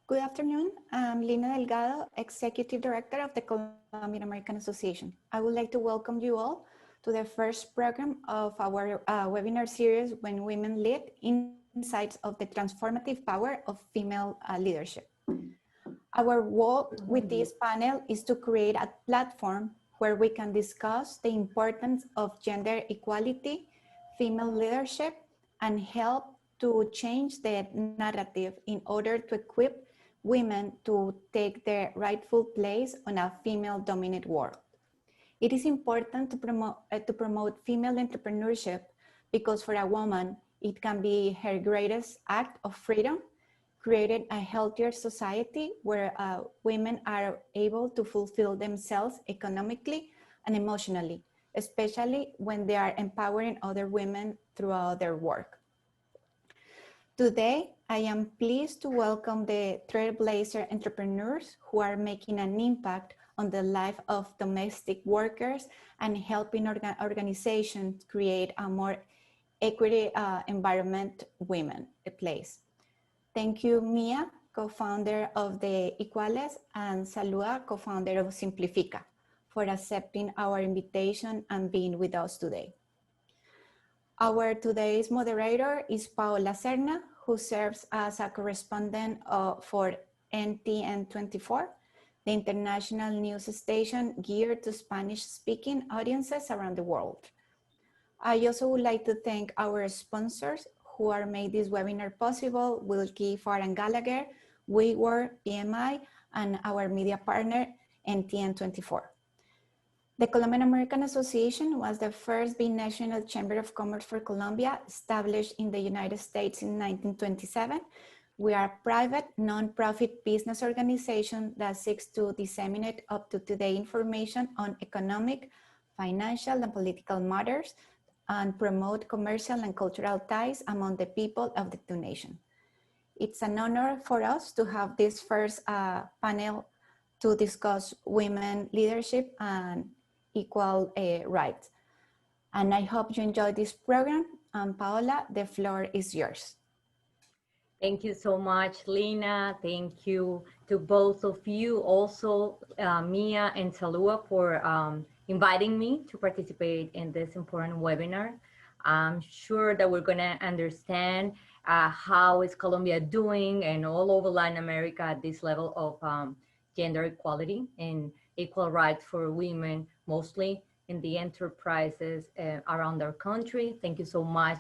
Good afternoon. I'm Lina Delgado, Executive Director of the Colombian American Association. I would like to welcome you all to the first program of our webinar series, When Women Lead, Insights of the Transformative Power of Female Leadership. Our goal with this panel is to create a platform where we can discuss the importance of gender equality, female leadership, and help to change the narrative in order to equip women to take their rightful place on a female-dominated world. It is important to promote female entrepreneurship because for a woman, it can be her greatest act of freedom, creating a healthier society where women are able to fulfill themselves economically and emotionally, especially when they are empowering other women throughout their work. Today, I am pleased to welcome the trailblazer entrepreneurs who are making an impact on the life of domestic workers and helping organizations create a more equity environment women place. Thank you, Mia, co-founder of the Aequales, and Salua, co-founder of Symplifica, for accepting our invitation and being with us today. Our today's moderator is Paola Serna, who serves as a correspondent for NTN24, the international news station geared to Spanish-speaking audiences around the world. I also would like to thank our sponsors who are made this webinar possible, Wilkie Farr & Gallagher, WeWork, PMI, and our media partner, NTN24. The Colombian American Association was the first binational chamber of commerce for Colombia, established in the United States in 1927. We are a private, non-profit business organization that seeks to disseminate up-to-date information on economic, financial, and political matters and promote commercial and cultural ties among the people of the two nations. It's an honor for us to have this first panel to discuss women leadership and equal rights. And I hope you enjoy this program. Paola, the floor is yours. Thank you so much, Lina. Thank you to both of you, also Mia and Salua, for inviting me to participate in this important webinar. I'm sure that we're gonna understand how is Colombia doing and all over Latin America at this level of gender equality and equal rights for women, mostly in the enterprises around our country. Thank you so much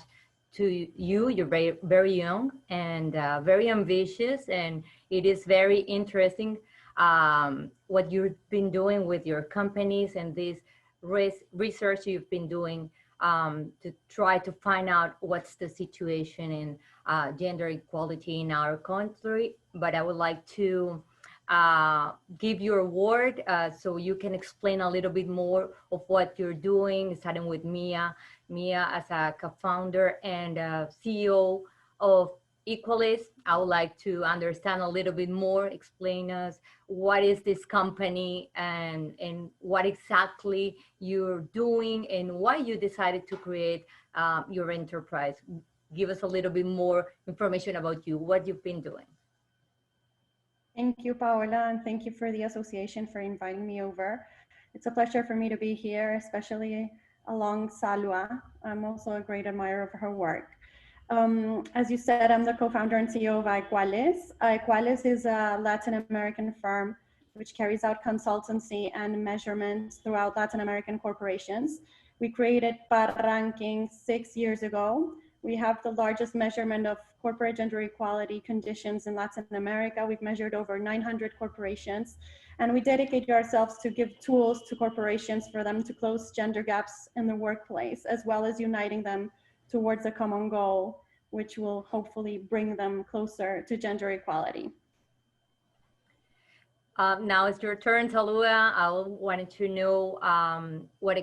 to you. You're very, very young and very ambitious, and it is very interesting what you've been doing with your companies and this research you've been doing to try to find out what's the situation in gender equality in our country. But I would like to give you a word so you can explain a little bit more of what you're doing, starting with Mia. Mia, as a co-founder and CEO of Aequales, I would like to understand a little bit more, explain us what is this company and what exactly you're doing and why you decided to create your enterprise. Give us a little bit more information about you, what you've been doing. Thank you, Paola, and thank you for the association for inviting me over. It's a pleasure for me to be here, especially along Salua. I'm also a great admirer of her work. As you said, I'm the co-founder and CEO of Aequales. Aequales is a Latin American firm which carries out consultancy and measurements throughout Latin American corporations. We created PAR ranking 6 years ago. We have the largest measurement of corporate gender equality conditions in Latin America. We've measured over 900 corporations, and we dedicate ourselves to give tools to corporations for them to close gender gaps in the workplace, as well as uniting them towards a common goal, which will hopefully bring them closer to gender equality. Now it's your turn, Salua. I wanted to know what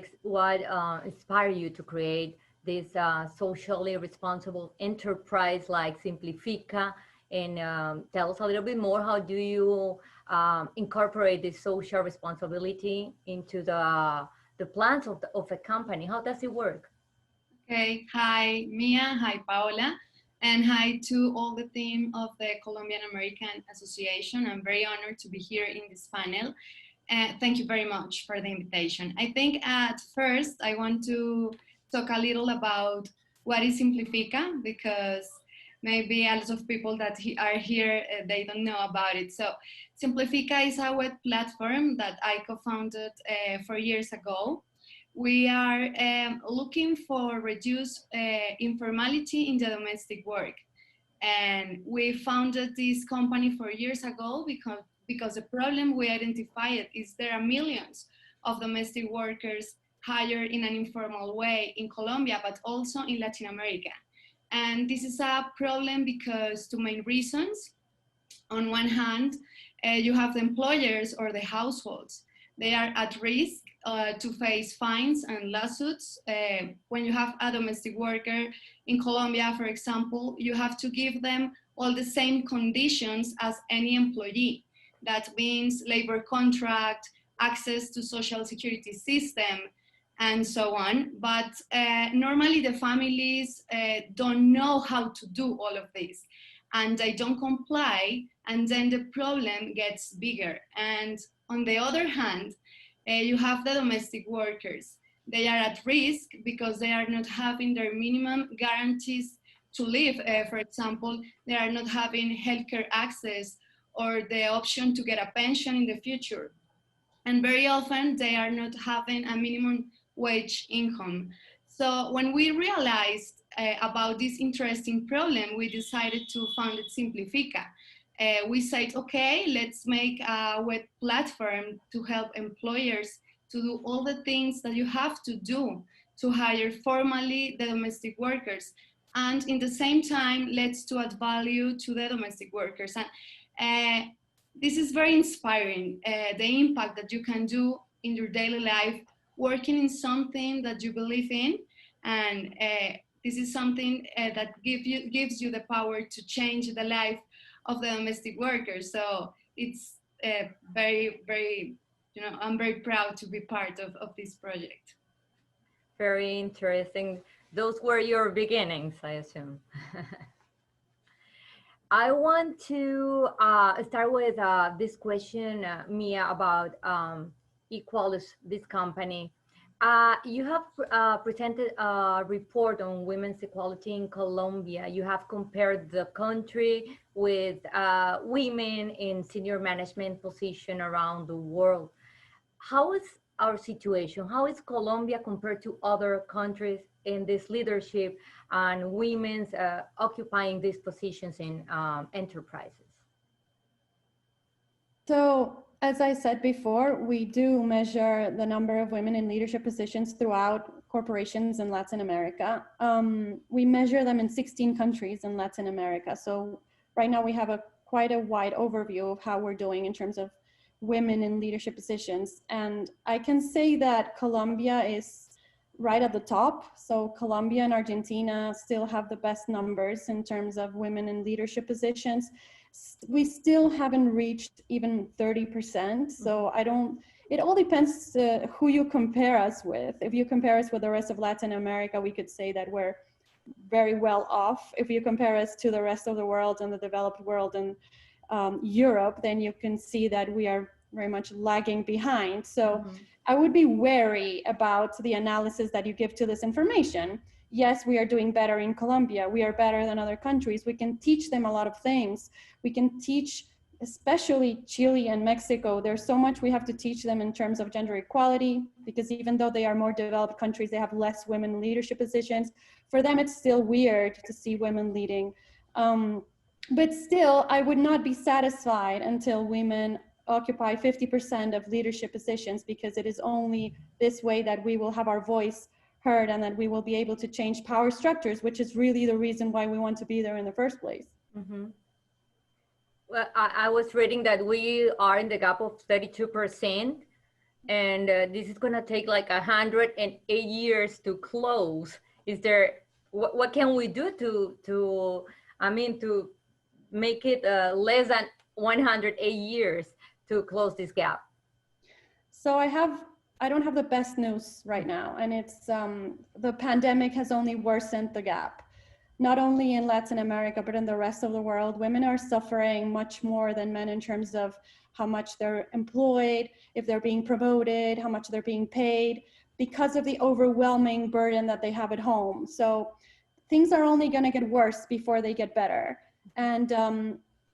inspired you to create this socially responsible enterprise like Symplifica, and tell us a little bit more, how do you incorporate this social responsibility into the plans of a company? How does it work? Okay, hi Mia, hi Paola. And hi to all the team of the Colombian American Association. I'm very honored to be here in this panel. Thank you very much for the invitation. I think at first I want to talk a little about what is Symplifica, because maybe a lot of people that are here, they don't know about it. So Symplifica is a web platform that I co-founded 4 years ago. We are looking for reduced informality in the domestic work. And we founded this company 4 years ago because the problem we identified is there are millions of domestic workers hired in an informal way in Colombia, but also in Latin America. And this is a problem because two main reasons. On one hand, you have the employers or the households. They are at risk to face fines and lawsuits. When you have a domestic worker in Colombia, for example, you have to give them all the same conditions as any employee. That means labor contract, access to social security system, and so on. But normally the families don't know how to do all of this, and they don't comply, and then the problem gets bigger. And on the other hand, you have the domestic workers. They are at risk because they are not having their minimum guarantees to live. For example, they are not having healthcare access or the option to get a pension in the future. And very often they are not having a minimum wage income. So when we realized about this interesting problem, we decided to found Symplifica. We said, okay, let's make a web platform to help employers to do all the things that you have to do to hire formally the domestic workers. And in the same time, let's to add value to the domestic workers. And this is very inspiring, the impact that you can do in your daily life, working in something that you believe in. And this is something that gives you the power to change the life of the domestic workers. So it's very, very, I'm very proud to be part of this project. Very interesting. Those were your beginnings, I assume. I want to start with this question, Mia, about Aequales, this company. You have presented a report on women's equality in Colombia. You have compared the country with women in senior management position around the world. How is our situation? How is Colombia compared to other countries in this leadership and women's occupying these positions in enterprises? So, as I said before, we do measure the number of women in leadership positions throughout corporations in Latin America. We measure them in 16 countries in Latin America. So right now we have quite a wide overview of how we're doing in terms of women in leadership positions. And I can say that Colombia is right at the top. So Colombia and Argentina still have the best numbers in terms of women in leadership positions. We still haven't reached even 30%. So it all depends who you compare us with. If you compare us with the rest of Latin America, we could say that we're very well off. If you compare us to the rest of the world and the developed world and Europe, then you can see that we are very much lagging behind. So I would be wary about the analysis that you give to this information. Yes, we are doing better in Colombia. We are better than other countries. We can teach them a lot of things. We can teach, especially Chile and Mexico. There's so much we have to teach them in terms of gender equality, because even though they are more developed countries, they have less women in leadership positions. For them, it's still weird to see women leading. But still, I would not be satisfied until women occupy 50% of leadership positions, because it is only this way that we will have our voice heard and that we will be able to change power structures, which is really the reason why we want to be there in the first place. Well, I was reading that we are in the gap of 32%, and this is going to take like 108 years to close. Is there, what can we do to make it less than 108 years to close this gap? So I don't have the best news right now, and it's the pandemic has only worsened the gap. not only in Latin America, but in the rest of the world, women are suffering much more than men in terms of how much they're employed, if they're being promoted, how much they're being paid, because of the overwhelming burden that they have at home. So things are only going to get worse before they get better. And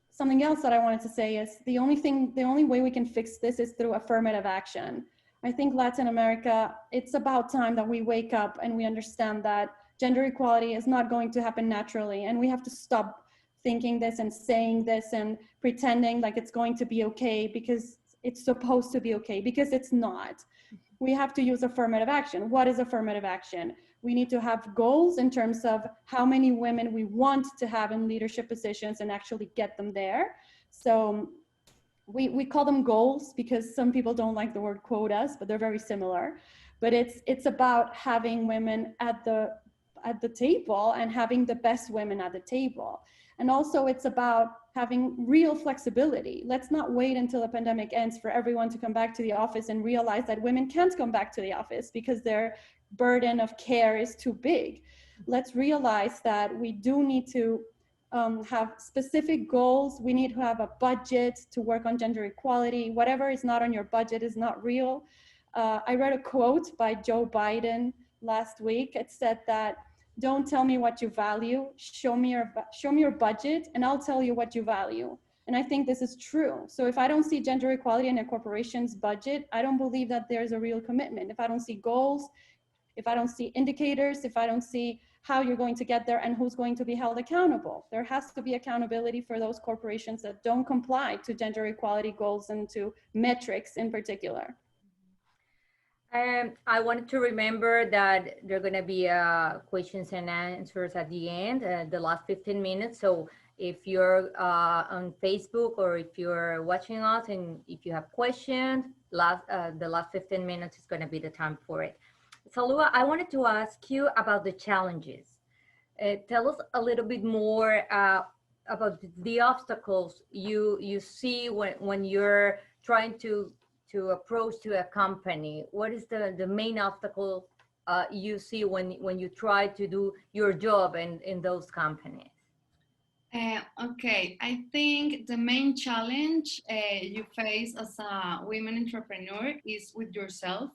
something else that I wanted to say is the only way we can fix this is through affirmative action. I think Latin America, it's about time that we wake up and we understand that gender equality is not going to happen naturally, and we have to stop thinking this and saying this and pretending like it's going to be okay because it's supposed to be okay, because it's not. We have to use affirmative action. What is affirmative action? We need to have goals in terms of how many women we want to have in leadership positions and actually get them there. So we call them goals because some people don't like the word quotas, but they're very similar. But it's about having women at the table and having the best women at the table. And also it's about having real flexibility. Let's not wait until the pandemic ends for everyone to come back to the office and realize that women can't come back to the office because their burden of care is too big. Let's realize that we do need to have specific goals. We need to have a budget to work on gender equality. Whatever is not on your budget is not real. I read a quote by Joe Biden last week. It said that, "Don't tell me what you value, show me your budget and I'll tell you what you value." And I think this is true. So if I don't see gender equality in a corporation's budget, I don't believe that there's a real commitment. If I don't see goals, if I don't see indicators, if I don't see how you're going to get there and who's going to be held accountable. There has to be accountability for those corporations that don't comply to gender equality goals and to metrics in particular. I wanted to remember that there are going to be questions and answers at the end, the last 15 minutes. So if you're on Facebook or if you're watching us and if you have questions, the last 15 minutes is going to be the time for it. Salua, I wanted to ask you about the challenges. Tell us a little bit more about the obstacles you see when you're trying to approach to a company. What is the main obstacle you see when you try to do your job in those companies? Okay, I think the main challenge you face as a women entrepreneur is with yourself.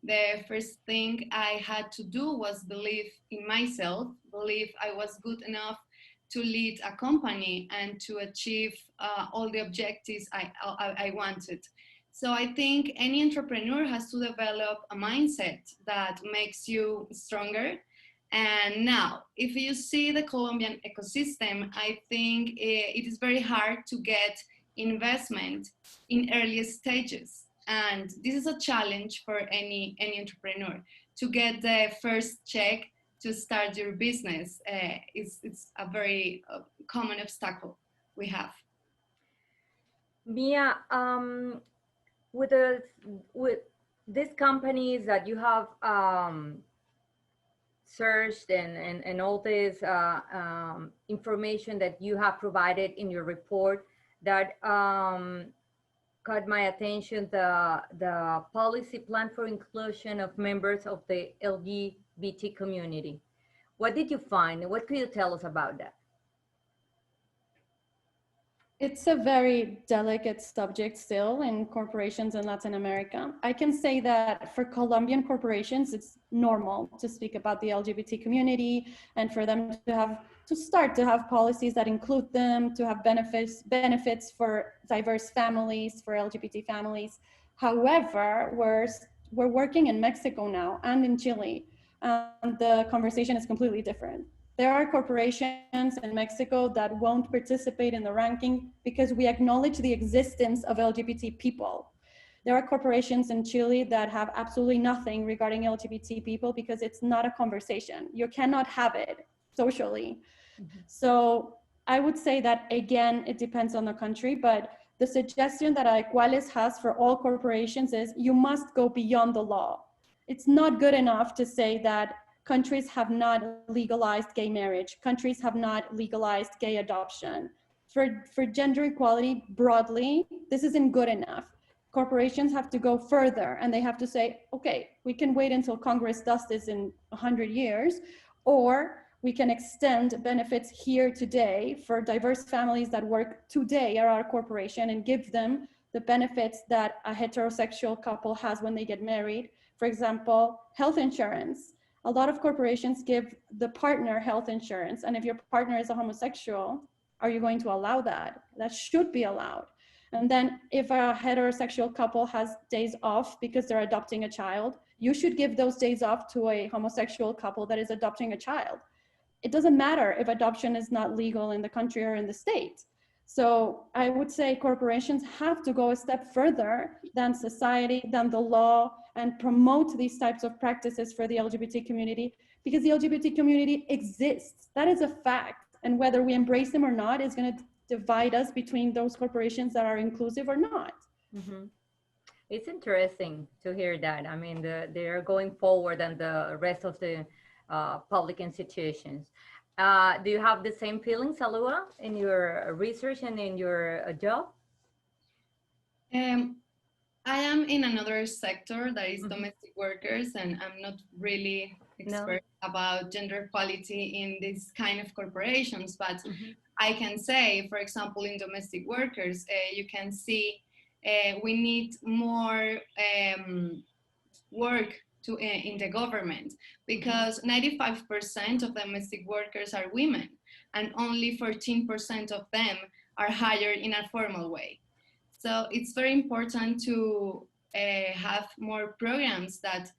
The first thing I had to do was believe in myself, believe I was good enough to lead a company and to achieve all the objectives I wanted. So I think any entrepreneur has to develop a mindset that makes you stronger. And now, if you see the Colombian ecosystem, I think it is very hard to get investment in early stages. And this is a challenge for any entrepreneur. To get the first check to start your business it's a very common obstacle we have. Mia, with these companies that you have searched and all this information that you have provided in your report that caught my attention, the policy plan for inclusion of members of the LGBT community. What did you find? What could you tell us about that? It's a very delicate subject still in corporations in Latin America. I can say that for Colombian corporations, it's normal to speak about the LGBT community and for them to start to have policies that include them, to have benefits for diverse families, for LGBT families. However, we're working in Mexico now and in Chile, and the conversation is completely different. There are corporations in Mexico that won't participate in the ranking because we acknowledge the existence of LGBT people. There are corporations in Chile that have absolutely nothing regarding LGBT people because it's not a conversation. You cannot have it socially. Mm-hmm. So I would say that, again, it depends on the country, but the suggestion that Aequales has for all corporations is you must go beyond the law. It's not good enough to say that countries have not legalized gay marriage. Countries have not legalized gay adoption. For gender equality broadly, this isn't good enough. Corporations have to go further and they have to say, okay, we can wait until Congress does this in 100 years, or we can extend benefits here today for diverse families that work today at our corporation and give them the benefits that a heterosexual couple has when they get married. For example, health insurance. A lot of corporations give the partner health insurance, and if your partner is a homosexual, are you going to allow that? That should be allowed. And then if a heterosexual couple has days off because they're adopting a child, you should give those days off to a homosexual couple that is adopting a child. It doesn't matter if adoption is not legal in the country or in the state. So I would say corporations have to go a step further than society, than the law, and promote these types of practices for the LGBT community, because the LGBT community exists. That is a fact. And whether we embrace them or not is going to divide us between those corporations that are inclusive or not. Mm-hmm. It's interesting to hear that. I mean, they are going forward than the rest of the public institutions. Do you have the same feeling, Salua, in your research and in your job? I am in another sector that is domestic workers, and I'm not really expert about gender equality in this kind of corporations, but I can say, for example, in domestic workers, you can see we need more work in the government, because 95% of domestic workers are women and only 14% of them are hired in a formal way. So it's very important to have more programs that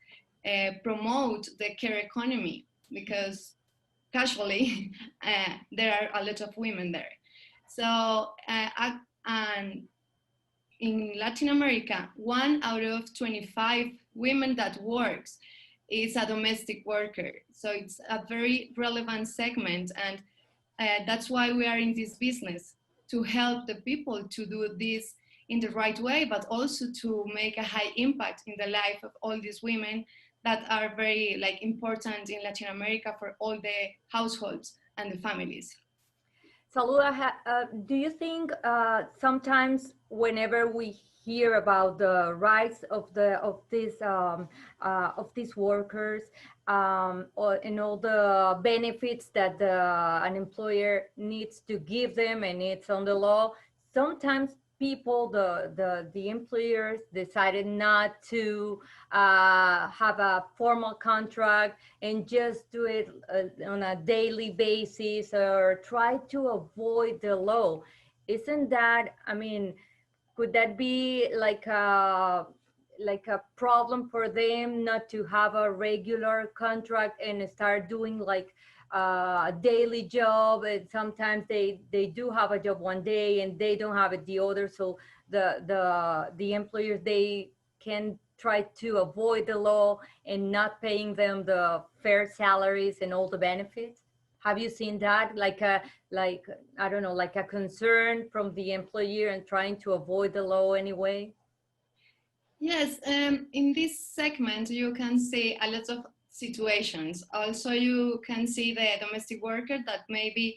promote the care economy, because casually there are a lot of women there. So and in Latin America, 1 out of 25 women that works is a domestic worker. So it's a very relevant segment, and that's why we are in this business, to help the people to do this in the right way, but also to make a high impact in the life of all these women that are very important in Latin America for all the households and the families. Salua, do you think sometimes whenever we hear about the rights of these workers and all the benefits that an employer needs to give them, and it's on the law, sometimes people, the employers, decided not to have a formal contract and just do it on a daily basis, or try to avoid the law. Isn't that, I mean, could that be like a problem for them not to have a regular contract and start doing like a daily job? And sometimes they do have a job one day and they don't have it the other, so the employers, they can try to avoid the law and not paying them the fair salaries and all the benefits. Have you seen that, like I don't know, like a concern from the employer and trying to avoid the law anyway? Yes, in this segment you can see a lot of situations. Also, you can see the domestic worker that maybe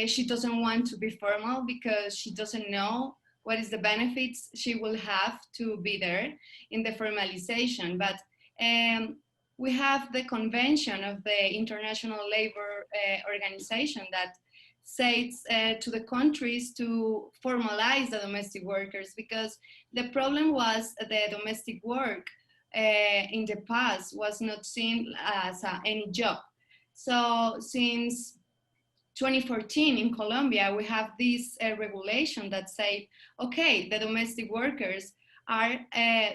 she doesn't want to be formal because she doesn't know what is the benefits she will have to be there in the formalization. But we have the convention of the International Labor Organization that says to the countries to formalize the domestic workers, because the problem was the domestic work in the past was not seen as any job. So since 2014 in Colombia, we have this regulation that say, okay, the domestic workers are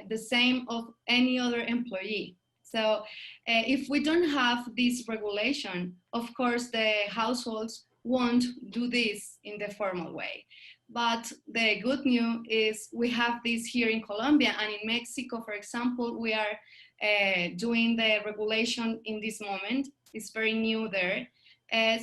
the same of any other employee. So if we don't have this regulation, of course, the households won't do this in the formal way. But the good news is we have this here in Colombia, and in Mexico, for example, we are doing the regulation in this moment. It's very new there.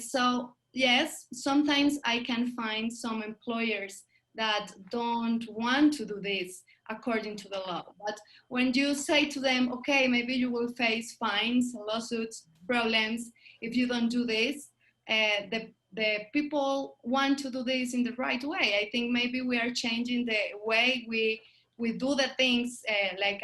So yes, sometimes I can find some employers that don't want to do this according to the law. But when you say to them, okay, maybe you will face fines, lawsuits, problems if you don't do this, the people want to do this in the right way. I think maybe we are changing the way we do the things, like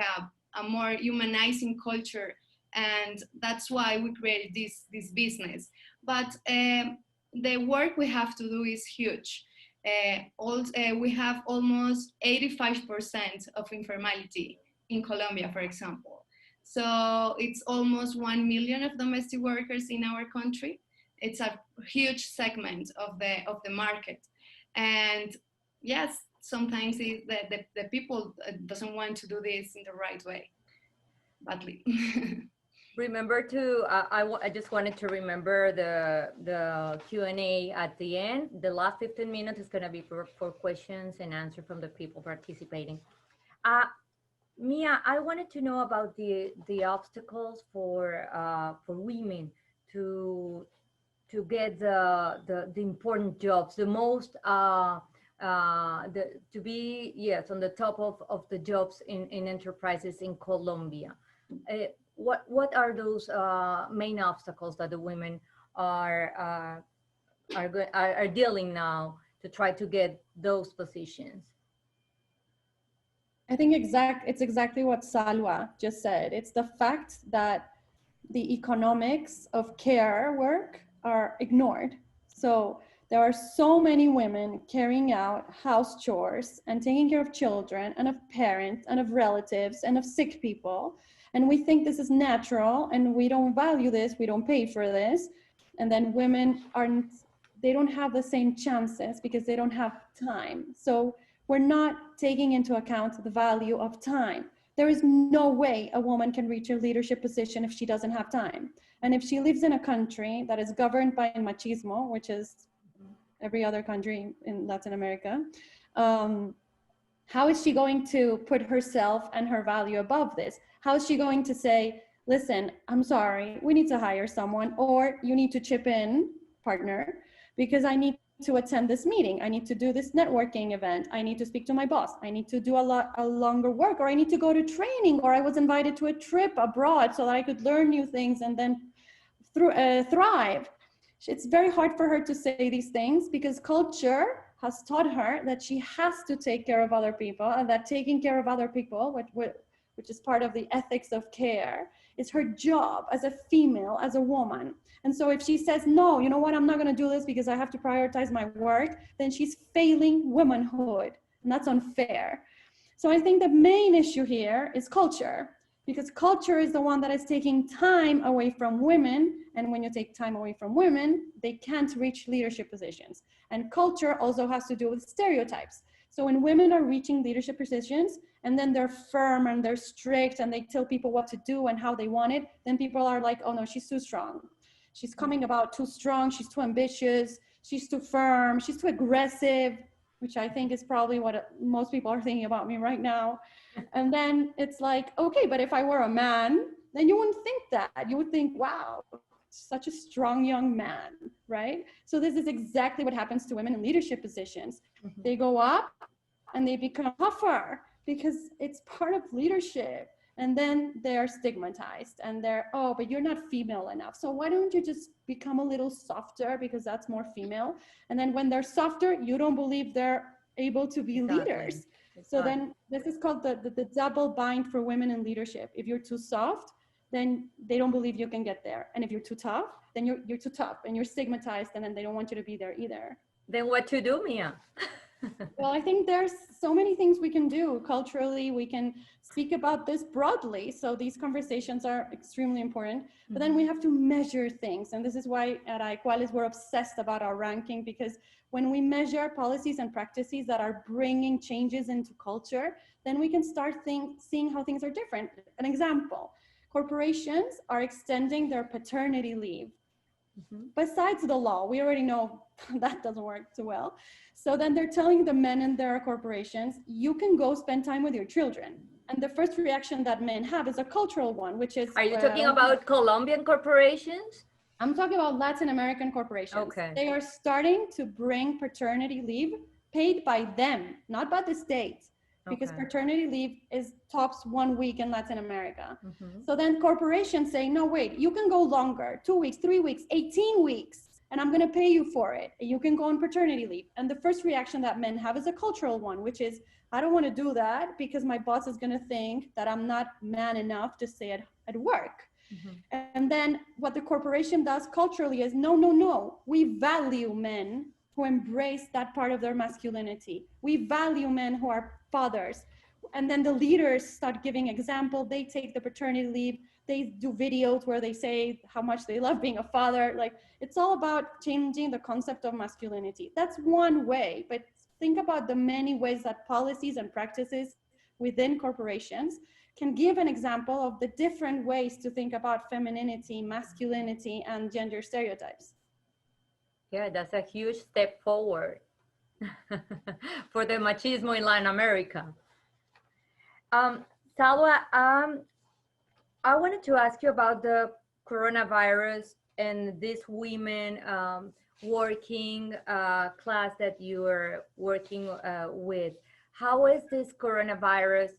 a more humanizing culture, and that's why we created this business. but the work we have to do is huge. We have almost 85% of informality in Colombia, for example. So it's almost 1 million of domestic workers in our country. It's a huge segment of the market. And yes, sometimes the people doesn't want to do this in the right way, badly. Remember to, I just wanted to remember the Q&A at the end. The last 15 minutes is going to be for questions and answers from the people participating. Mia, I wanted to know about the obstacles for women to get the important jobs, the most to be, yes, on the top of the jobs in enterprises in Colombia. What are those main obstacles that the women are dealing now to try to get those positions? I think it's exactly what Salua just said. It's the fact that the economics of care work are ignored. So there are so many women carrying out house chores and taking care of children and of parents and of relatives and of sick people. And we think this is natural and we don't value this, we don't pay for this. And then women they don't have the same chances because they don't have time. So we're not taking into account the value of time. There is no way a woman can reach a leadership position if she doesn't have time. And if she lives in a country that is governed by machismo, which is every other country in Latin America, how is she going to put herself and her value above this? How is she going to say, listen, I'm sorry, we need to hire someone, or you need to chip in, partner, because I need to attend this meeting, I need to do this networking event, I need to speak to my boss, I need to do a longer work, or I need to go to training, or I was invited to a trip abroad so that I could learn new things and then thrive. It's very hard for her to say these things because culture has taught her that she has to take care of other people, and that taking care of other people, which is part of the ethics of care, is her job as a female, as a woman. And so if she says, no, you know what, I'm not going to do this because I have to prioritize my work, then she's failing womanhood, and that's unfair. So I think the main issue here is culture, because culture is the one that is taking time away from women. And when you take time away from women, they can't reach leadership positions. And culture also has to do with stereotypes. So when women are reaching leadership positions and then they're firm and they're strict and they tell people what to do and how they want it, then people are like, oh no, she's too strong. She's coming about too strong. She's too ambitious. She's too firm. She's too aggressive, which I think is probably what most people are thinking about me right now. And then it's like, okay, but if I were a man, then you wouldn't think that. You would think, wow, such a strong young man, right? So this is exactly what happens to women in leadership positions. Mm-hmm. They go up and they become tougher because it's part of leadership. And then they're stigmatized and they're, oh, but you're not female enough. So why don't you just become a little softer because that's more female? And then when they're softer, you don't believe they're able to be leaders. So then this is called the double bind for women in leadership. If you're too soft, then they don't believe you can get there. And if you're too tough, then you're too tough and you're stigmatized, and then they don't want you to be there either. Then what to do, Mia? Well, I think there's so many things we can do culturally. We can speak about this broadly. So these conversations are extremely important, but then we have to measure things. And this is why at Aequales we're obsessed about our ranking, because when we measure policies and practices that are bringing changes into culture, then we can start seeing how things are different. An example, corporations are extending their paternity leave. Mm-hmm. Besides the law, we already know that doesn't work too well. So then they're telling the men in their corporations, you can go spend time with your children. And the first reaction that men have is a cultural one, which is... Are you talking about Colombian corporations? I'm talking about Latin American corporations. Okay. They are starting to bring paternity leave paid by them, not by the state. Because paternity leave is tops 1 week in Latin America. Mm-hmm. So then corporations say, no, wait, you can go longer, 2 weeks, 3 weeks, 18 weeks, and I'm gonna pay you for it. You can go on paternity leave. And the first reaction that men have is a cultural one, which is, I don't wanna do that because my boss is gonna think that I'm not man enough to stay at work. And then what the corporation does culturally is, no, no, no, we value men who embrace that part of their masculinity. We value men who are fathers. And then the leaders start giving example. They take the paternity leave. They do videos where they say how much they love being a father. Like, it's all about changing the concept of masculinity. That's one way, but think about the many ways that policies and practices within corporations can give an example of the different ways to think about femininity, masculinity, and gender stereotypes. Yeah, that's a huge step forward for the machismo in Latin America. Salua, I wanted to ask you about the coronavirus and this women working class that you are working with. How is this coronavirus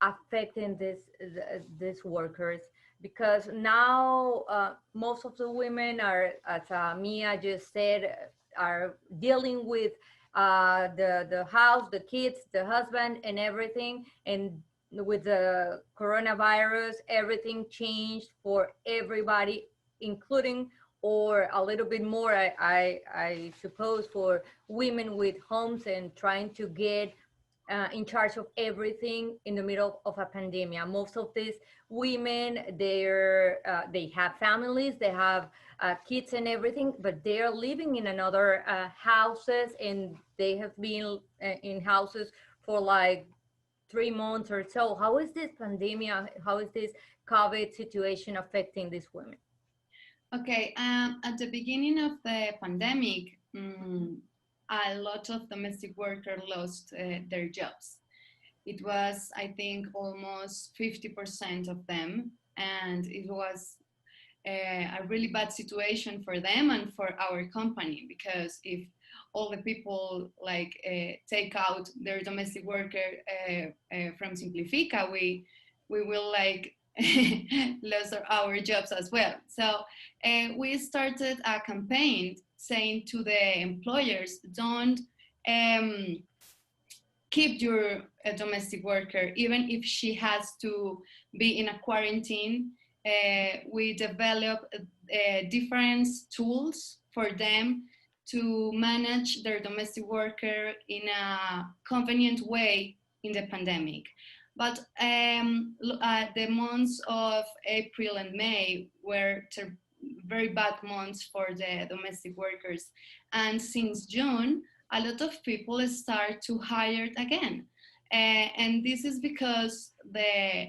affecting these workers? Because now most of the women are, as Mia just said, are dealing with the house, the kids, the husband, and everything. And with the coronavirus, everything changed for everybody, including, or a little bit more, I suppose, for women with homes and trying to get in charge of everything in the middle of a pandemic. Most of these women, they have families, they have kids and everything, but they are living in another houses, and they have been in houses for like 3 months or so. How is this pandemic, how is this COVID situation affecting these women? Okay, at the beginning of the pandemic, a lot of domestic workers lost their jobs. It was, I think, almost 50% of them, and it was a really bad situation for them and for our company, because if all the people like take out their domestic worker from Symplifica, we will like lose our jobs as well. So we started a campaign saying to the employers, don't keep your domestic worker, even if she has to be in a quarantine. We develop different tools for them to manage their domestic worker in a convenient way in the pandemic. But the months of April and May were very bad months for the domestic workers. And since June, a lot of people start to hire again. And this is because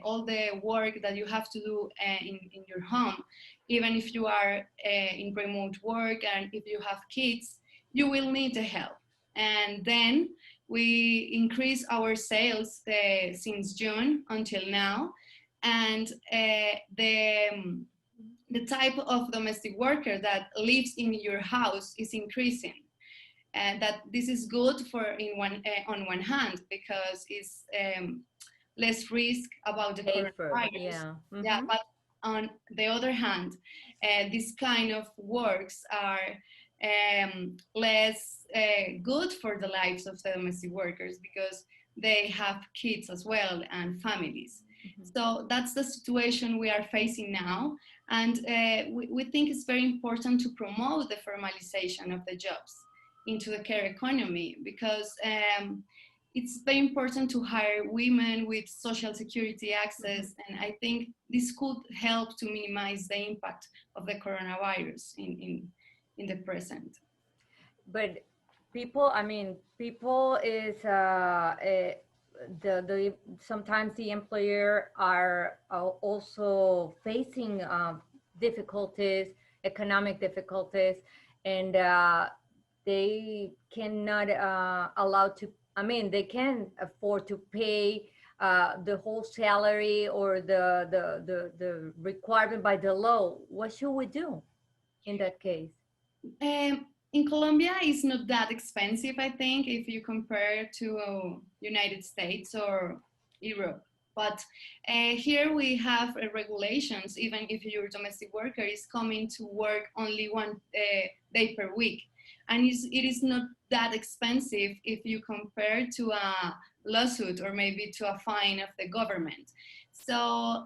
all the work that you have to do in your home, even if you are in remote work and if you have kids, you will need the help. And then we increase our sales since June until now. And the type of domestic worker that lives in your house is increasing. And that this is good for on one hand, because it's less risk about the coronavirus. Yeah. Yeah, but on the other hand, this kind of works are less good for the lives of the domestic workers, because they have kids as well and families. So that's the situation we are facing now. And we think it's very important to promote the formalization of the jobs into the care economy, because it's very important to hire women with social security access. And I think this could help to minimize the impact of the coronavirus in the present. But people, I mean, people is sometimes the employer are also facing difficulties, economic difficulties, and they cannot allow to, I mean, they can afford to pay the whole salary or the requirement by the law. What should we do in that case? In Colombia, it's not that expensive, I think, if you compare to United States or Europe. But here we have regulations, even if your domestic worker is coming to work only one day per week. And it is not that expensive if you compare to a lawsuit or maybe to a fine of the government. So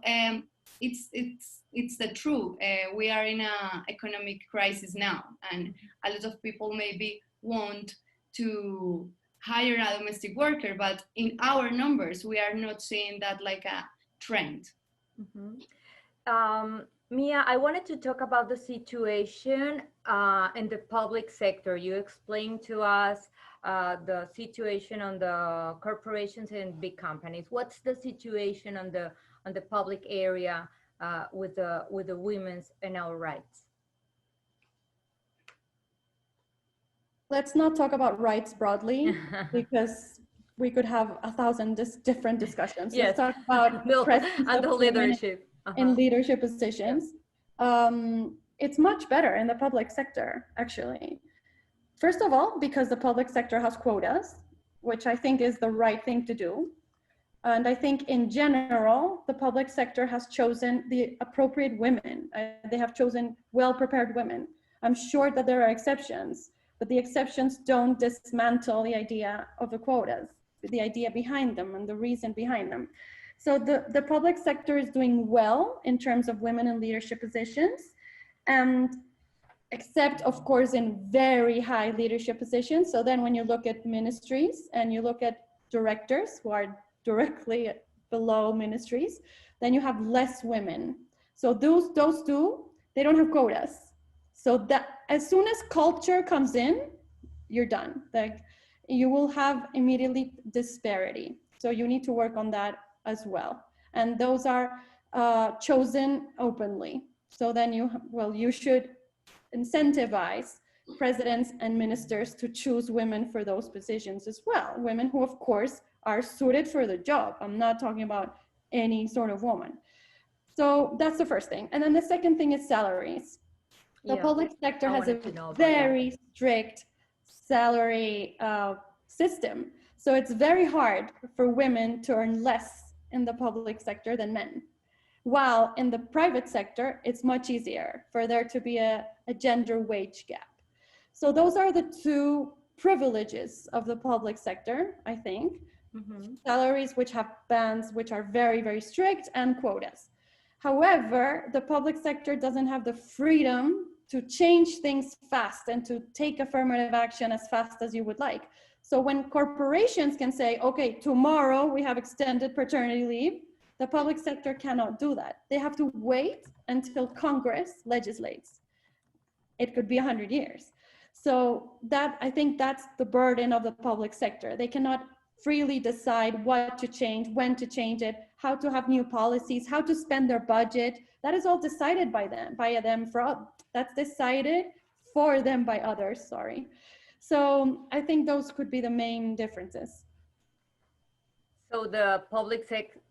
it's the truth. We are in an economic crisis now, and a lot of people maybe want to hire a domestic worker, but in our numbers, we are not seeing that like a trend. Mia, I wanted to talk about the situation in the public sector. You explained to us the situation on the corporations and big companies. What's the situation on the public area with the women's and our rights? Let's not talk about rights broadly because we could have 1,000 different discussions. Yes. Let's talk about and the leadership. In leadership positions. It's much better in the public sector, actually. First of all, because the public sector has quotas, which I think is the right thing to do. And I think in general, the public sector has chosen the appropriate women. They have chosen well-prepared women. I'm sure that there are exceptions, but the exceptions don't dismantle the idea of the quotas, the idea behind them and the reason behind them. So the public sector is doing well in terms of women in leadership positions, and except of course in very high leadership positions. So then when you look at ministries and you look at directors who are directly below ministries, then you have less women. So those two, they don't have quotas. So that as soon as culture comes in, you're done. Like you will have immediately disparity. So you need to work on that as well. And those are chosen openly. So then you should incentivize presidents and ministers to choose women for those positions as well. Women who, of course, are suited for the job. I'm not talking about any sort of woman. So that's the first thing. And then the second thing is salaries. The public sector has a very strict salary system. So it's very hard for women to earn less in the public sector than men. While in the private sector, it's much easier for there to be a gender wage gap. So those are the two privileges of the public sector, I think. Salaries which have bands which are very, very strict, and quotas. However, the public sector doesn't have the freedom to change things fast and to take affirmative action as fast as you would like. So when corporations can say, okay, tomorrow we have extended paternity leave, the public sector cannot do that. They have to wait until Congress legislates. It could be 100 years. So that, I think that's the burden of the public sector. They cannot freely decide what to change, when to change it, how to have new policies, how to spend their budget. That is all decided by them, that's decided for them by others, sorry. So I think those could be the main differences. So the public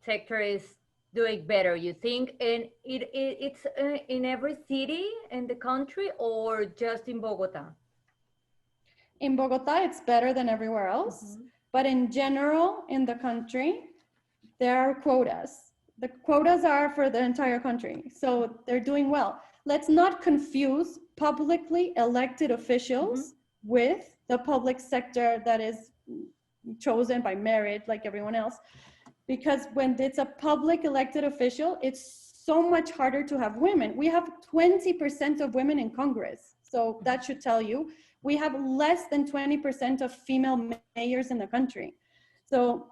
sector is doing better, you think? And it's in every city in the country or just in Bogota? In Bogota, it's better than everywhere else. But in general, in the country, there are quotas. The quotas are for the entire country. So they're doing well. Let's not confuse publicly elected officials with the public sector that is chosen by merit like everyone else. Because when it's a public elected official, it's so much harder to have women. We have 20% of women in Congress. So that should tell you, we have less than 20% of female mayors in the country. So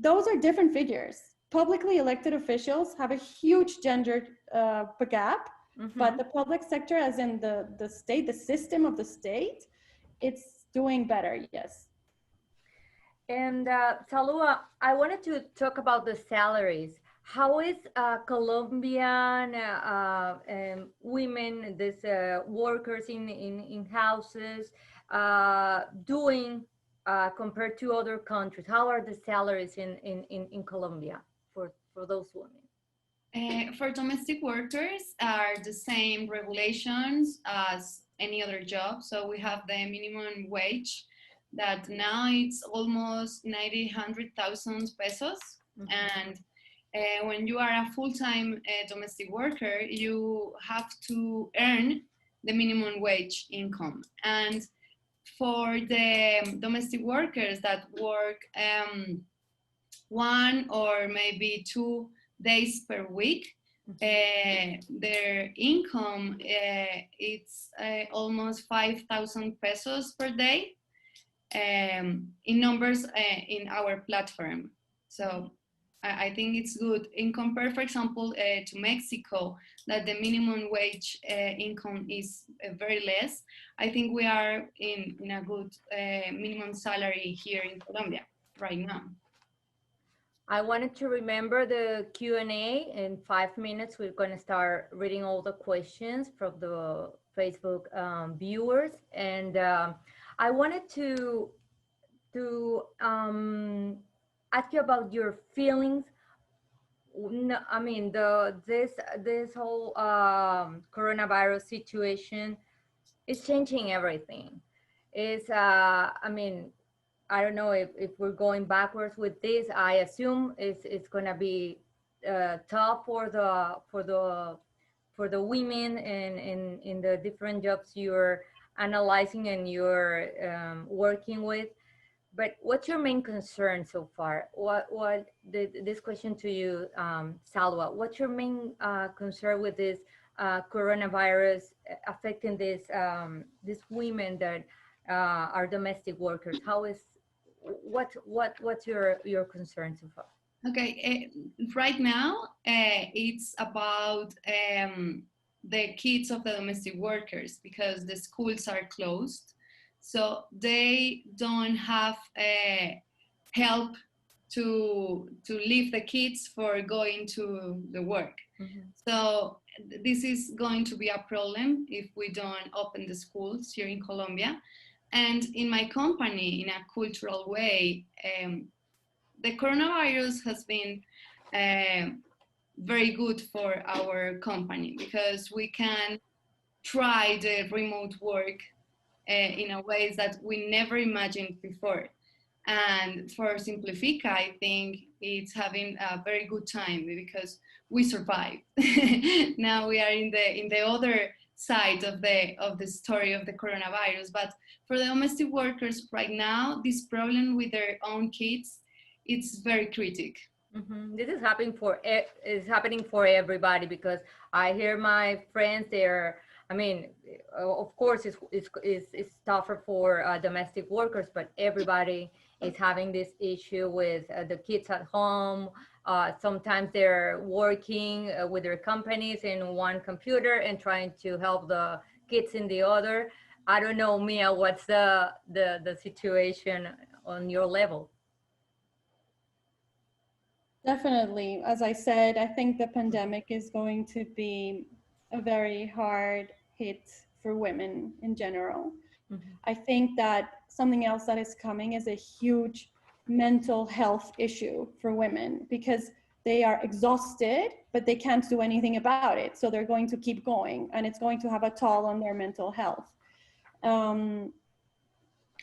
those are different figures. Publicly elected officials have a huge gender gap, but the public sector, as in the state, the system of the state, it's doing better, yes. And Salua, I wanted to talk about the salaries. How is Colombian women, these workers in houses, doing compared to other countries? How are the salaries in Colombia for those women? For domestic workers are the same regulations as any other job. So we have the minimum wage that now it's almost 100,000 pesos. And when you are a full-time domestic worker, you have to earn the minimum wage income. And for the domestic workers that work 1 or maybe 2 days per week, their income, it's almost 5,000 pesos per day in numbers in our platform. So I think it's good in compare, for example, to Mexico, that the minimum wage income is very less. I think we are in a good minimum salary here in Colombia right now. I wanted to remember the Q&A. In 5 minutes, we're going to start reading all the questions from the Facebook viewers. And I wanted to ask you about your feelings. No, I mean, this whole coronavirus situation is changing everything. It's, I mean, I don't know if we're going backwards with this. I assume it's gonna be tough for the women in the different jobs you're analyzing and you're working with. But what's your main concern so far? This question to you, Salua? What's your main concern with this coronavirus affecting these women that are domestic workers? What's your concern so far? Okay, right now it's about the kids of the domestic workers, because the schools are closed, so they don't have help to leave the kids for going to the work. Mm-hmm. So this is going to be a problem if we don't open the schools here in Colombia. And in my company, in a cultural way, the coronavirus has been very good for our company, because we can try the remote work in a ways that we never imagined before. And for Symplifica, I think it's having a very good time, because we survived. Now we are in the other side of the story of the coronavirus. But for the domestic workers right now, this problem with their own kids, it's very critical. Mm-hmm. This is happening for everybody, because I hear my friends there. I mean, of course, it's tougher for domestic workers, but everybody is having this issue with the kids at home. Sometimes they're working with their companies in one computer and trying to help the kids in the other. I don't know, Mia, what's the situation on your level? Definitely. As I said, I think the pandemic is going to be a very hard hit for women in general. Mm-hmm. I think that something else that is coming is a huge mental health issue for women, because they are exhausted, but they can't do anything about it. So they're going to keep going, and it's going to have a toll on their mental health. And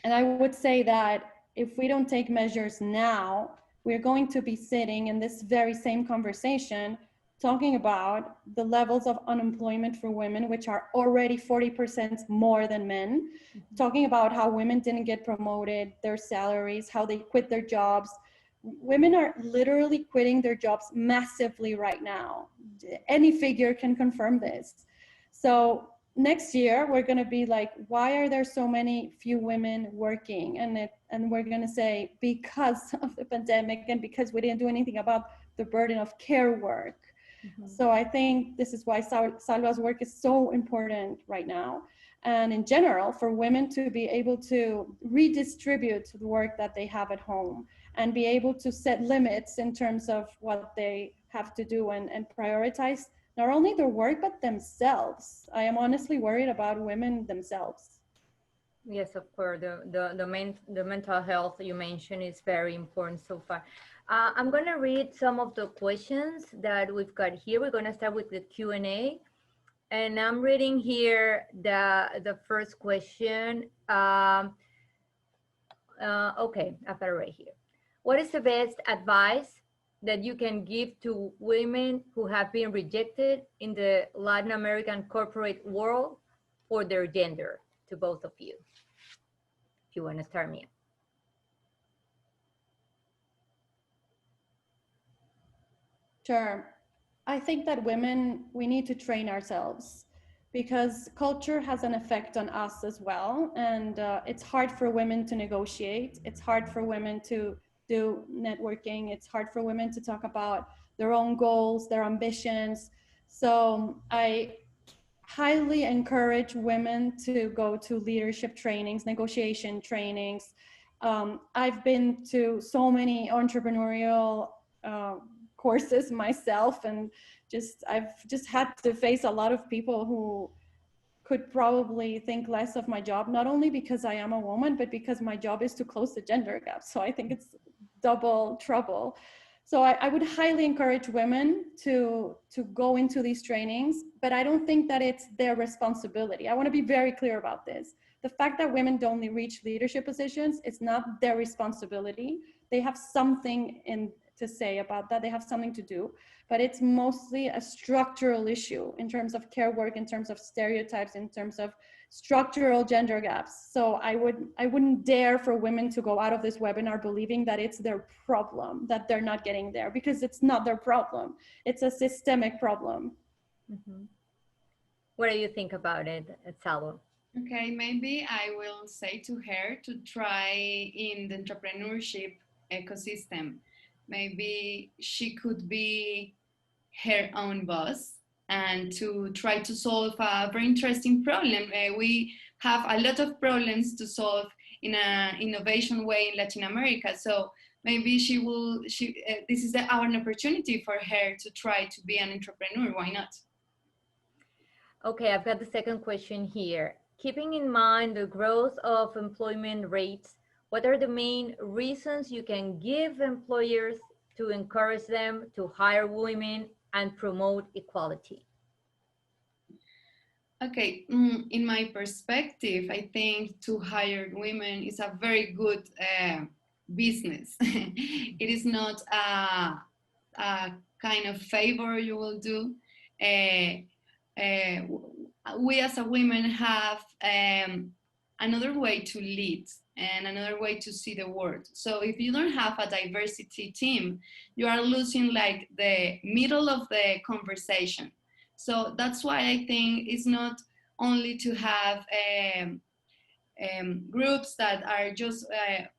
I would say that if we don't take measures now, we're going to be sitting in this very same conversation talking about the levels of unemployment for women, which are already 40% more than men, mm-hmm. talking about how women didn't get promoted, their salaries, how they quit their jobs. Women are literally quitting their jobs massively right now. Any figure can confirm this. So next year, we're going to be like, why are there so few women working? And we're going to say, because of the pandemic and because we didn't do anything about the burden of care work. Mm-hmm. So I think this is why Salua's work is so important right now. And in general, for women to be able to redistribute the work that they have at home and be able to set limits in terms of what they have to do and prioritize not only their work, but themselves. I am honestly worried about women themselves. Yes, of course. The mental health you mentioned is very important so far. I'm going to read some of the questions that we've got here. We're going to start with the Q&A. And I'm reading here the first question. Okay, I've got it right here. What is the best advice that you can give to women who have been rejected in the Latin American corporate world for their gender? To both of you, if you want to start, Mia. Sure. I think that women, we need to train ourselves because culture has an effect on us as well. And it's hard for women to negotiate. It's hard for women to do networking. It's hard for women to talk about their own goals, their ambitions. So I highly encourage women to go to leadership trainings, negotiation trainings. I've been to so many entrepreneurial courses myself, and I've just had to face a lot of people who could probably think less of my job, not only because I am a woman, but because my job is to close the gender gap. So I think it's double trouble. So I would highly encourage women to go into these trainings, but I don't think that it's their responsibility. I want to be very clear about this. The fact that women don't reach leadership positions, it's not their responsibility. They have something to say about that. They have something to do, but it's mostly a structural issue in terms of care work, in terms of stereotypes, in terms of structural gender gaps. So I wouldn't dare for women to go out of this webinar believing that it's their problem, that they're not getting there, because it's not their problem. It's a systemic problem. Mm-hmm. What do you think about it, Salua? Okay, maybe I will say to her to try in the entrepreneurship ecosystem. Maybe she could be her own boss and to try to solve a very interesting problem. We have a lot of problems to solve in an innovation way in Latin America. So maybe this is an opportunity for her to try to be an entrepreneur. Why not? Okay, I've got the second question here. Keeping in mind the growth of employment rates, what are the main reasons you can give employers to encourage them to hire women and promote equality? Okay, in my perspective, I think to hire women is a very good business. It is not a kind of favor you will do. We as a women have another way to lead and another way to see the world. So if you don't have a diversity team, you are losing like the middle of the conversation. So that's why I think it's not only to have groups that are just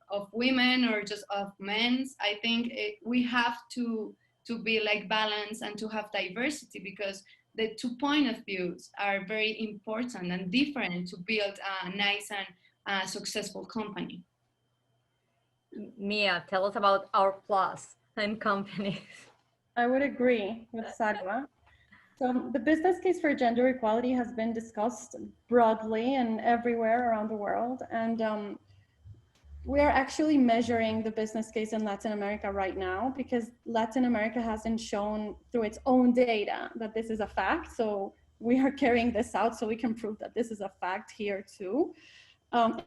of women or just of men. I think we have to be like balanced and to have diversity, because the 2 point of views are very important and different to build a nice and successful company. Mia, tell us about our plus and companies. I would agree with Salua. So the business case for gender equality has been discussed broadly and everywhere around the world. And we are actually measuring the business case in Latin America right now, because Latin America hasn't shown through its own data that this is a fact. So we are carrying this out so we can prove that this is a fact here too.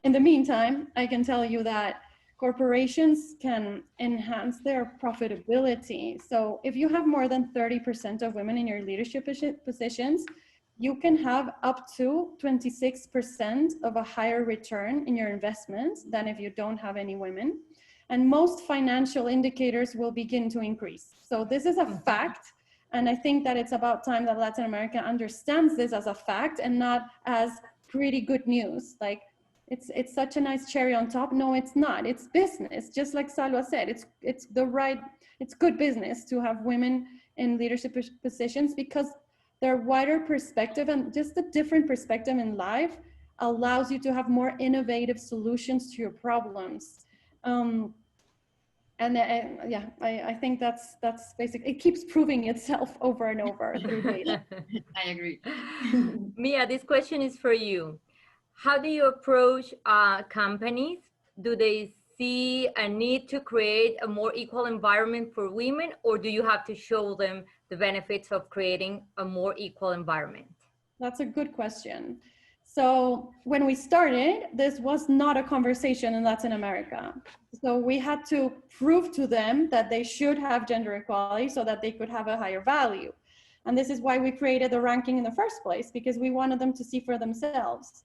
In the meantime, I can tell you that corporations can enhance their profitability. So if you have more than 30% of women in your leadership positions, you can have up to 26% of a higher return in your investments than if you don't have any women. And most financial indicators will begin to increase. So this is a fact. And I think that it's about time that Latin America understands this as a fact and not as pretty good news. Like, it's such a nice cherry on top. No, it's not. It's business. Just like Salua said, it's good business to have women in leadership positions, because their wider perspective and just a different perspective in life allows you to have more innovative solutions to your problems. I think that's basically, it keeps proving itself over and over through data. I agree. Mia, this question is for you. How do you approach companies? Do they see a need to create a more equal environment for women, or do you have to show them the benefits of creating a more equal environment? That's a good question. So when we started, this was not a conversation in Latin America. So we had to prove to them that they should have gender equality so that they could have a higher value. And this is why we created the ranking in the first place, because we wanted them to see for themselves.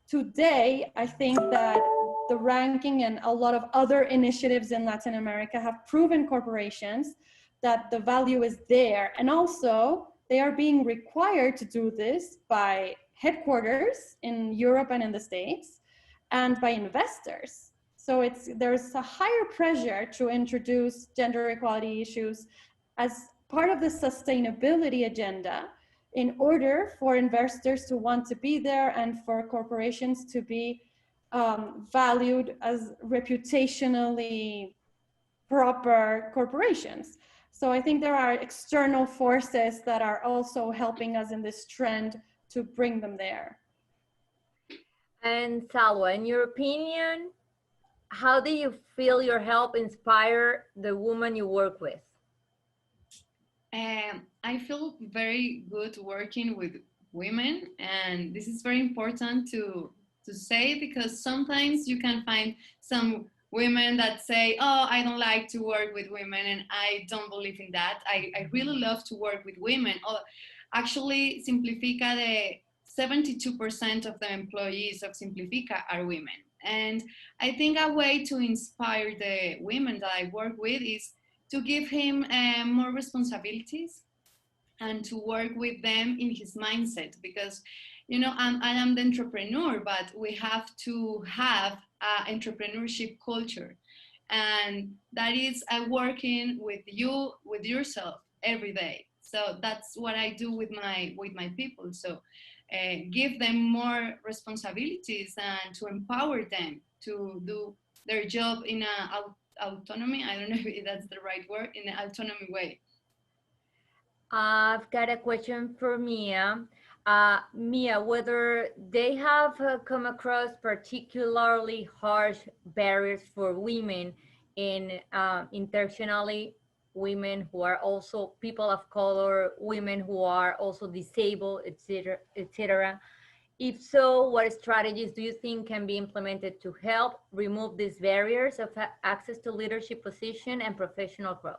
Today, I think that the ranking and a lot of other initiatives in Latin America have proven corporations that the value is there. And also they are being required to do this by headquarters in Europe and in the States and by investors. So there's a higher pressure to introduce gender equality issues as part of the sustainability agenda in order for investors to want to be there and for corporations to be valued as reputationally proper corporations. So I think there are external forces that are also helping us in this trend to bring them there. And Salwa, in your opinion, how do you feel your help inspire the woman you work with? I feel very good working with women, and this is very important to say, because sometimes you can find some women that say, oh, I don't like to work with women, and I don't believe in that. I really love to work with women. Oh, actually, Symplifica, the 72% of the employees of Symplifica are women. And I think a way to inspire the women that I work with is to give him more responsibilities and to work with them in his mindset, because you know I am the entrepreneur, but we have to have an entrepreneurship culture, and that is working with yourself every day. So that's what I do with my people. So give them more responsibilities and to empower them to do their job in autonomy. I don't know if that's the right word, in an autonomy way. I've got a question for Mia. Mia, whether they have come across particularly harsh barriers for women in intentionally women who are also people of color, women who are also disabled, etc., etc. If so, what strategies do you think can be implemented to help remove these barriers of access to leadership position and professional growth?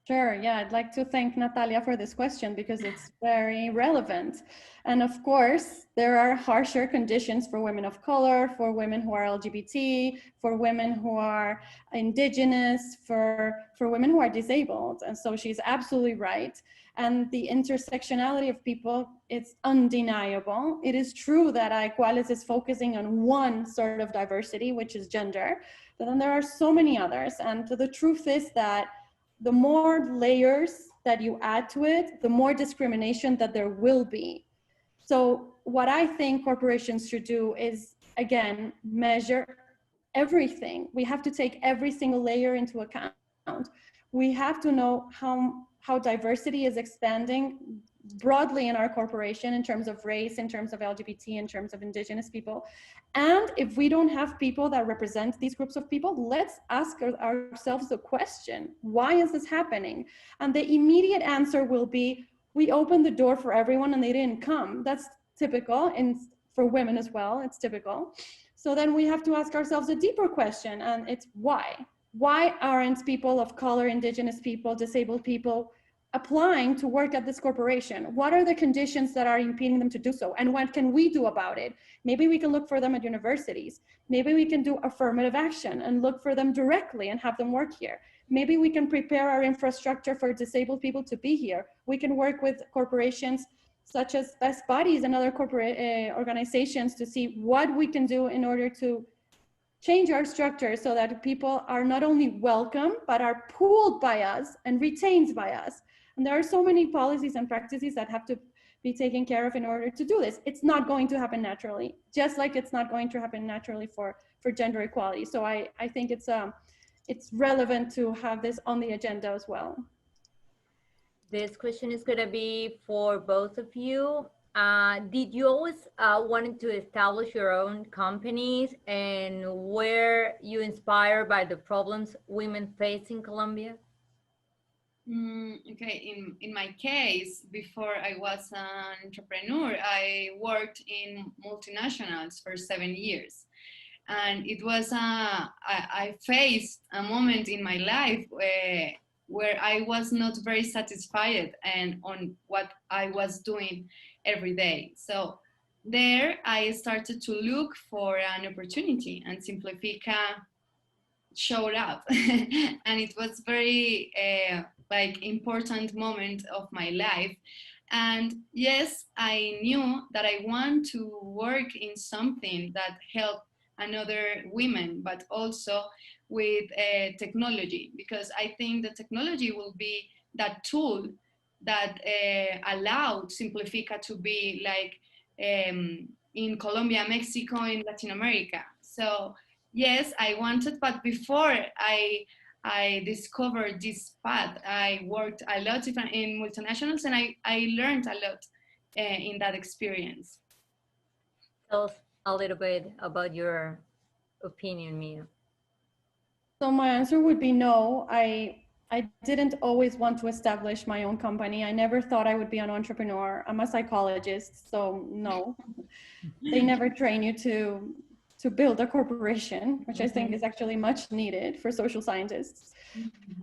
Sure, yeah, I'd like to thank Natalia for this question because it's very relevant. And of course, there are harsher conditions for women of color, for women who are LGBT, for women who are indigenous, for women who are disabled. And so she's absolutely right. And the intersectionality of people, it's undeniable. It is true that Aequales is focusing on one sort of diversity, which is gender, but then there are so many others. And the truth is that the more layers that you add to it, the more discrimination that there will be. So what I think corporations should do is, again, measure everything. We have to take every single layer into account. We have to know how diversity is expanding broadly in our corporation in terms of race, in terms of LGBT, in terms of indigenous people. And if we don't have people that represent these groups of people, let's ask ourselves the question, why is this happening? And the immediate answer will be, we opened the door for everyone and they didn't come. That's typical, and for women as well, it's typical. So then we have to ask ourselves a deeper question, and it's why? Why aren't people of color, indigenous people, disabled people applying to work at this corporation? What are the conditions that are impeding them to do so? And what can we do about it? Maybe we can look for them at universities. Maybe we can do affirmative action and look for them directly and have them work here. Maybe we can prepare our infrastructure for disabled people to be here. We can work with corporations such as Best Buddies and other corporate organizations to see what we can do in order to change our structure so that people are not only welcome, but are pooled by us and retained by us. And there are so many policies and practices that have to be taken care of in order to do this. It's not going to happen naturally, just like it's not going to happen naturally for gender equality. So I think it's relevant to have this on the agenda as well. This question is going to be for both of you. Did you always wanted to establish your own companies, and were you inspired by the problems women face in Colombia? Okay, in my case, before I was an entrepreneur, I worked in multinationals for 7 years. And it was, I faced a moment in my life where I was not very satisfied and on what I was doing every day. So there I started to look for an opportunity, and Symplifica showed up. And it was very like important moment of my life. And yes, I knew that I want to work in something that help another women, but also with technology, because I think the technology will be that tool that allowed Symplifica to be like in Colombia, Mexico, in Latin America. So yes, I wanted, but before I discovered this path, I worked a lot in multinationals, and I learned a lot in that experience. Tell us a little bit about your opinion, Mia. So my answer would be no. I didn't always want to establish my own company. I never thought I would be an entrepreneur. I'm a psychologist, so no. They never train you to build a corporation, which I think is actually much needed for social scientists.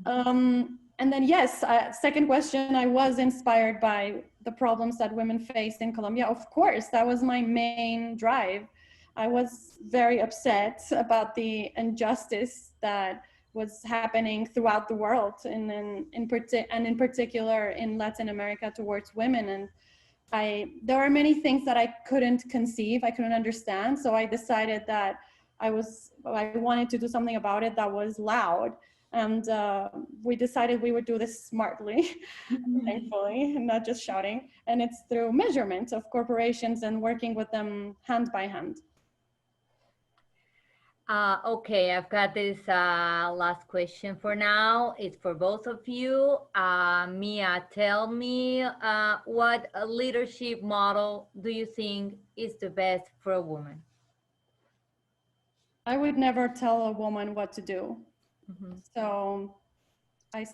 And then yes, second question, I was inspired by the problems that women face in Colombia. Of course, that was my main drive. I was very upset about the injustice that was happening throughout the world, and in particular in Latin America towards women. And there are many things that I couldn't conceive, I couldn't understand. So I decided that I wanted to do something about it that was loud. And we decided we would do this smartly, thankfully, not just shouting. And it's through measurement of corporations and working with them hand by hand. Okay, I've got this last question for now. It's for both of you. Mia, tell me what leadership model do you think is the best for a woman? I would never tell a woman what to do. So I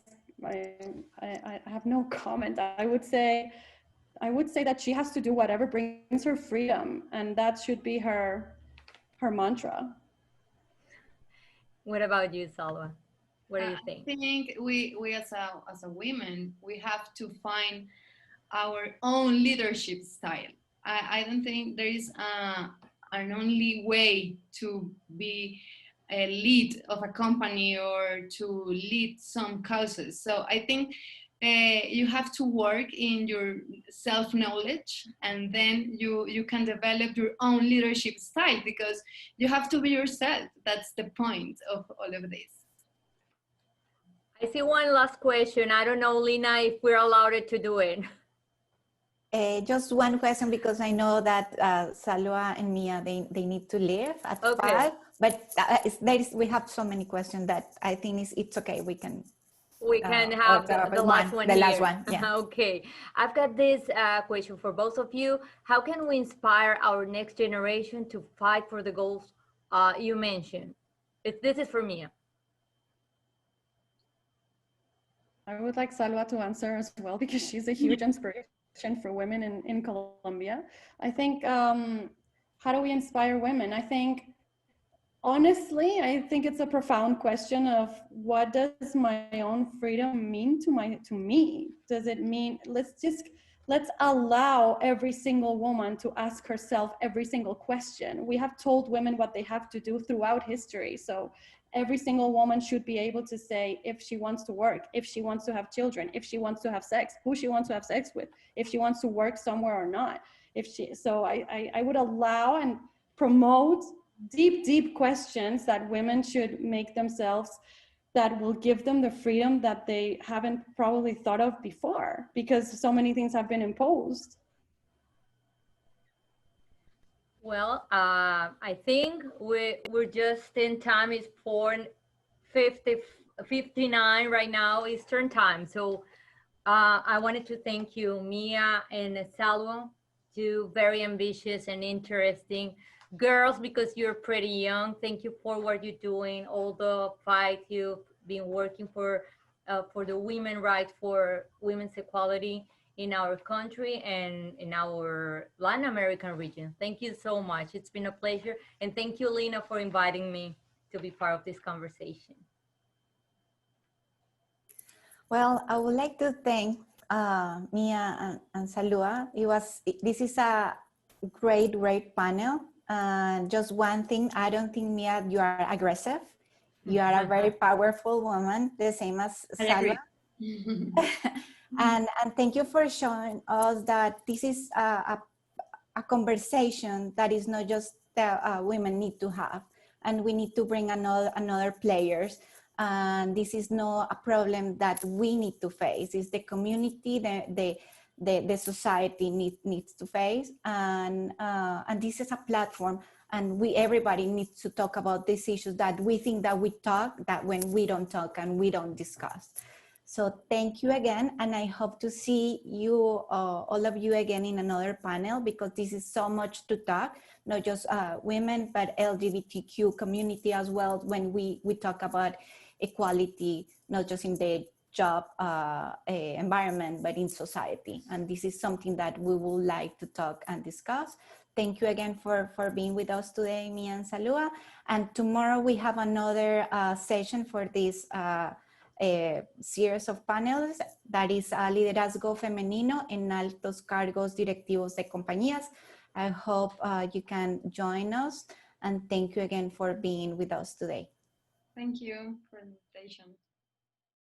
have no comment. I would say that she has to do whatever brings her freedom, and that should be her mantra. What about you, Salua? What do you think? I think we as a women, we have to find our own leadership style. I don't think there is an only way to be a lead of a company or to lead some causes. So I think you have to work in your self-knowledge, and then you can develop your own leadership style, because you have to be yourself. That's the point of all of this. I see one last question. I don't know, Lina, if we're allowed to do it. Just one question, because I know that Salua and Mia, they need to leave at 5, but we have so many questions that I think it's okay. We can have the last one. Yeah. Okay, I've got this question for both of you. How can we inspire our next generation to fight for the goals you mentioned? This is for Mia. I would like Salua to answer as well, because she's a huge inspiration for women in Colombia. I think, how do we inspire women? I think, honestly, I think it's a profound question of what does my own freedom mean to me? Does it mean, let's allow every single woman to ask herself every single question. We have told women what they have to do throughout history. So every single woman should be able to say if she wants to work, if she wants to have children, if she wants to have sex, who she wants to have sex with, if she wants to work somewhere or not. So I would allow and promote deep questions that women should make themselves, that will give them the freedom that they haven't probably thought of before, because so many things have been imposed. Well, I think we're just in time. It's 4:59 right now, Eastern time. So I wanted to thank you, Mia and Salua, two very ambitious and interesting girls, because you're pretty young. Thank you for what you're doing, all the fight you've been working for the women's rights, for women's equality in our country and in our Latin American region. Thank you so much. It's been a pleasure. And thank you, Lina, for inviting me to be part of this conversation. Well, I would like to thank Mia and Salua. This is a great panel. Just one thing, I don't think, Mia, you are aggressive. You are a very powerful woman, the same as Salua. And thank you for showing us that this is a conversation that is not just that women need to have, and we need to bring another players. And this is not a problem that we need to face. It's the community, the society needs to face, and this is a platform, and everybody needs to talk about these issues that we think that we talk, that when we don't talk and we don't discuss. So thank you again, and I hope to see you, all of you again in another panel, because this is so much to talk, not just women, but LGBTQ community as well, when we talk about equality, not just in the job environment, but in society. And this is something that we would like to talk and discuss. Thank you again for being with us today, Mia and Salua. And tomorrow we have another session for this series of panels, that is Liderazgo Femenino en Altos Cargos Directivos de Compañías. I hope you can join us, and thank you again for being with us today. Thank you for the invitation.